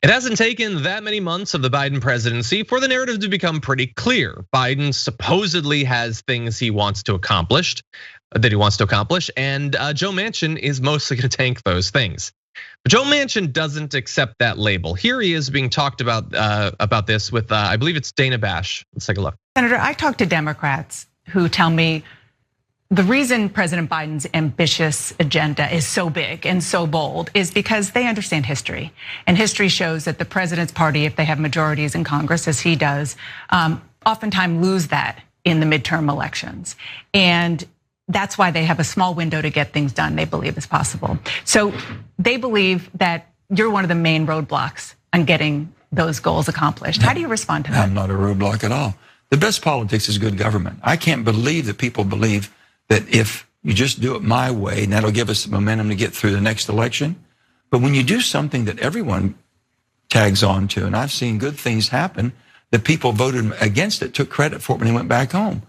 It hasn't taken that many months of the Biden presidency for the narrative to become pretty clear. Biden supposedly has things he wants to accomplish, and Joe Manchin is mostly going to tank those things. But Joe Manchin doesn't accept that label. Here he is being talked about this with, I believe it's Dana Bash. Let's take a look. Senator, I talk to Democrats who tell me the reason President Biden's ambitious agenda is so big and so bold is because they understand history. And history shows that the president's party, if they have majorities in Congress, as he does, oftentimes lose that in the midterm elections. And that's why they have a small window to get things done they believe is possible. So they believe that you're one of the main roadblocks on getting those goals accomplished. How do you respond to that? I'm not a roadblock at all. The best politics is good government. I can't believe that people believe that if you just do it my way, and that'll give us the momentum to get through the next election. But when you do something that everyone tags on to, and I've seen good things happen, that people voted against it, took credit for it when they went back home.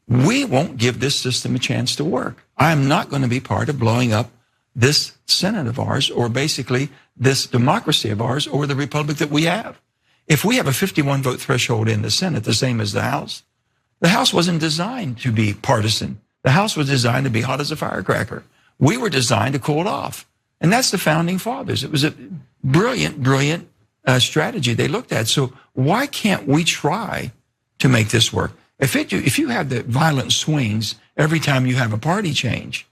We won't give this system a chance to work. I am not going to be part of blowing up this Senate of ours, or basically this democracy of ours, or the republic that we have. If we have a 51 vote threshold in the Senate, the same as the House wasn't designed to be partisan. The House was designed to be hot as a firecracker. We were designed to cool it off. And that's the founding fathers. It was a brilliant strategy they looked at. So why can't we try to make this work? If you have the violent swings every time you have a party change,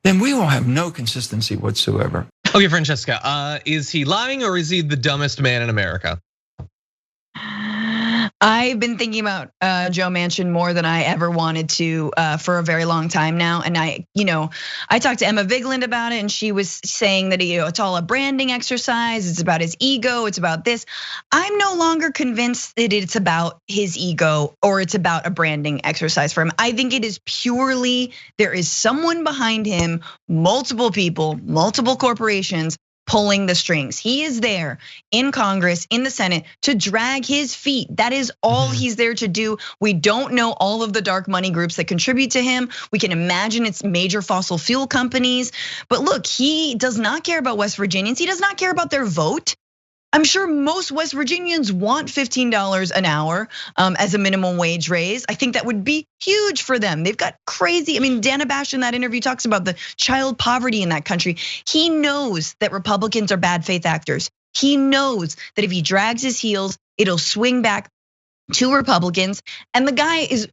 then we will have no consistency whatsoever. Okay, Francesca, is he lying or is he the dumbest man in America? I've been thinking about Joe Manchin more than I ever wanted to for a very long time now. And I talked to Emma Vigeland about it, and she was saying that it's all a branding exercise. It's about his ego. It's about this. I'm no longer convinced that it's about his ego or it's about a branding exercise for him. I think it is purely there is someone behind him, multiple people, multiple corporations pulling the strings. He is there in Congress, in the Senate, to drag his feet. That is all he's there to do. We don't know all of the dark money groups that contribute to him. We can imagine it's major fossil fuel companies. But look, he does not care about West Virginians. He does not care about their vote. I'm sure most West Virginians want $15 an hour as a minimum wage raise. I think that would be huge for them. They've got crazy, Dana Bash in that interview talks about the child poverty in that country. He knows that Republicans are bad faith actors. He knows that if he drags his heels, it'll swing back to Republicans. And the guy is,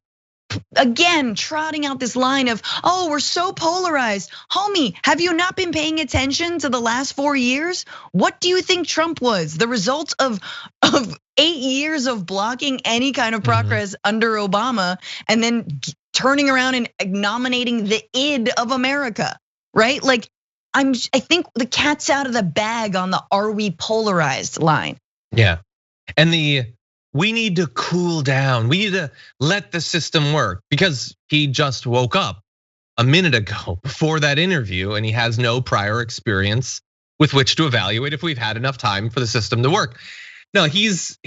again, trotting out this line of, oh, we're so polarized. Homie, have you not been paying attention to the last 4 years? What do you think Trump was? The result of 8 years of blocking any kind of progress under Obama, and then turning around and nominating the id of America, right? Like, I think the cat's out of the bag on the "are we polarized" line. Yeah, and we need to cool down. We need to let the system work, because he just woke up a minute ago before that interview, and he has no prior experience with which to evaluate if we've had enough time for the system to work. No, he's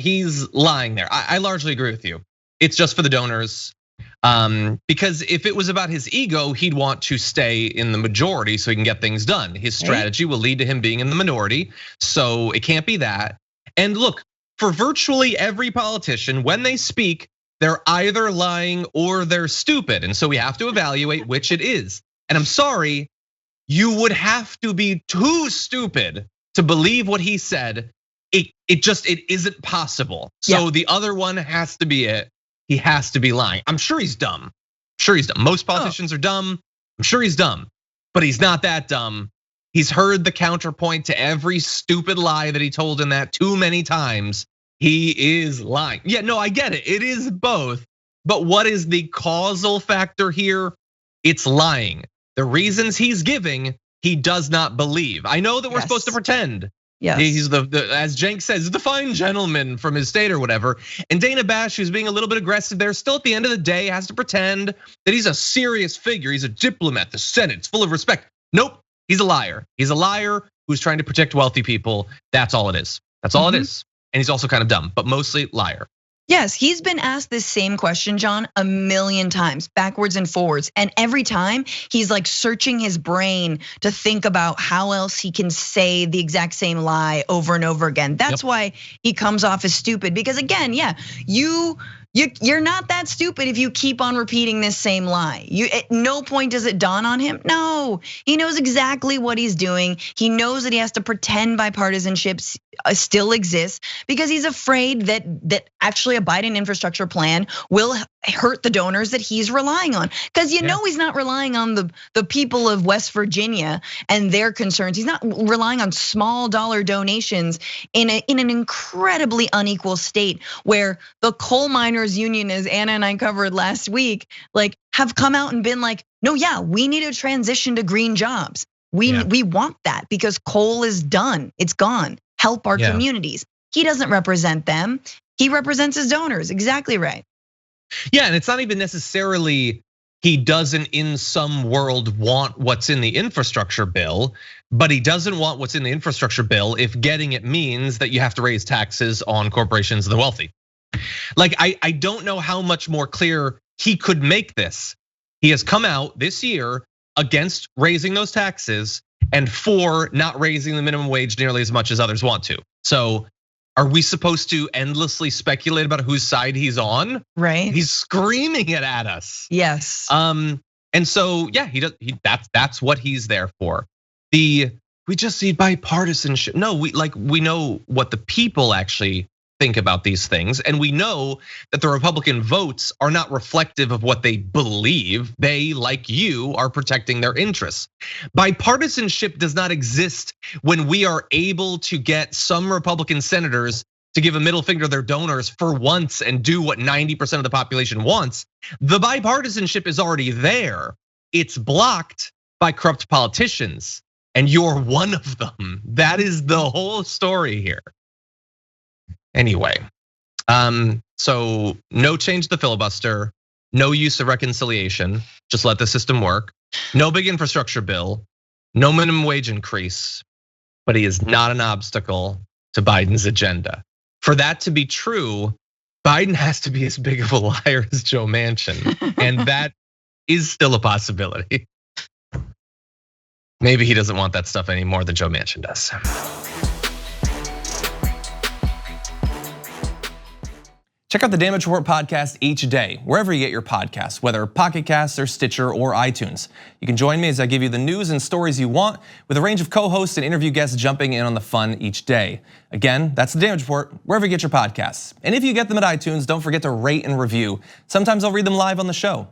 lying there. I largely agree with you. It's just for the donors, because if it was about his ego, he'd want to stay in the majority so he can get things done. His strategy will lead to him being in the minority, so it can't be that. And look, for virtually every politician, when they speak, they're either lying or they're stupid. And so we have to evaluate which it is. And I'm sorry, you would have to be too stupid to believe what he said. It isn't possible. So the other one has to be it. He has to be lying. I'm sure he's dumb. Most politicians are dumb. I'm sure he's dumb, but he's not that dumb. He's heard the counterpoint to every stupid lie that he told in that too many times. He is lying. Yeah, no, I get it. It is both. But what is the causal factor here? It's lying. The reasons he's giving, he does not believe. I know that we're supposed to pretend. Yes. He's as Cenk says, the fine gentleman from his state or whatever. And Dana Bash, who's being a little bit aggressive there, still at the end of the day has to pretend that he's a serious figure. He's a diplomat. The Senate's full of respect. Nope. He's a liar. He's a liar who's trying to protect wealthy people. That's all it is. That's all it is. And he's also kind of dumb, but mostly liar. Yes, he's been asked this same question, John, a million times, backwards and forwards. And every time he's like searching his brain to think about how else he can say the exact same lie over and over again. That's why he comes off as stupid, because again, yeah, you're not that stupid if you keep on repeating this same lie. At no point does it dawn on him. No, he knows exactly what he's doing. He knows that he has to pretend bipartisanship still exists because he's afraid that actually a Biden infrastructure plan will hurt the donors that he's relying on. Because you know he's not relying on the people of West Virginia and their concerns. He's not relying on small dollar donations in an incredibly unequal state where the coal miners union, as Anna and I covered last week, like have come out and been like, no, yeah, we need a transition to green jobs. We want that because coal is done, it's gone. Help our communities. He doesn't represent them. He represents his donors. Exactly right. Yeah, and it's not even necessarily he doesn't in some world want what's in the infrastructure bill, but he doesn't want what's in the infrastructure bill if getting it means that you have to raise taxes on corporations and the wealthy. Like, I don't know how much more clear he could make this. He has come out this year against raising those taxes and for not raising the minimum wage nearly as much as others want to. So are we supposed to endlessly speculate about whose side he's on? Right. He's screaming it at us. Yes. And so yeah, that's what he's there for. We just need bipartisanship. No, we know what the people actually think about these things, and we know that the Republican votes are not reflective of what they believe. They, like you, are protecting their interests. Bipartisanship does not exist when we are able to get some Republican senators to give a middle finger to their donors for once and do what 90% of the population wants. The bipartisanship is already there. It's blocked by corrupt politicians, and you're one of them. That is the whole story here. Anyway, so no change to the filibuster, no use of reconciliation, just let the system work. No big infrastructure bill, no minimum wage increase, but he is not an obstacle to Biden's agenda. For that to be true, Biden has to be as big of a liar as Joe Manchin, and that is still a possibility. Maybe he doesn't want that stuff any more than Joe Manchin does. Check out the Damage Report podcast each day, wherever you get your podcasts, whether Pocket Casts or Stitcher or iTunes. You can join me as I give you the news and stories you want, with a range of co-hosts and interview guests jumping in on the fun each day. Again, that's the Damage Report, wherever you get your podcasts. And if you get them at iTunes, don't forget to rate and review. Sometimes I'll read them live on the show.